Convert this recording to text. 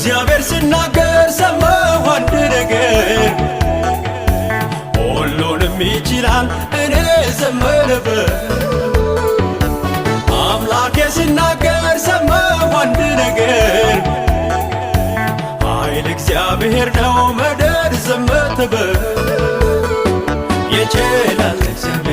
እግዚአብሔር ሲናገር ሰማሁ አንድ ነገር ሁሉንም ይችላል እኔ ዘመረበት አምላኬ ሲናገር ሰማሁ አንድ ነገር ኃይል እግዚአብሔር ነው ምድር ዘመተበት ይችላል እግዚአብሔር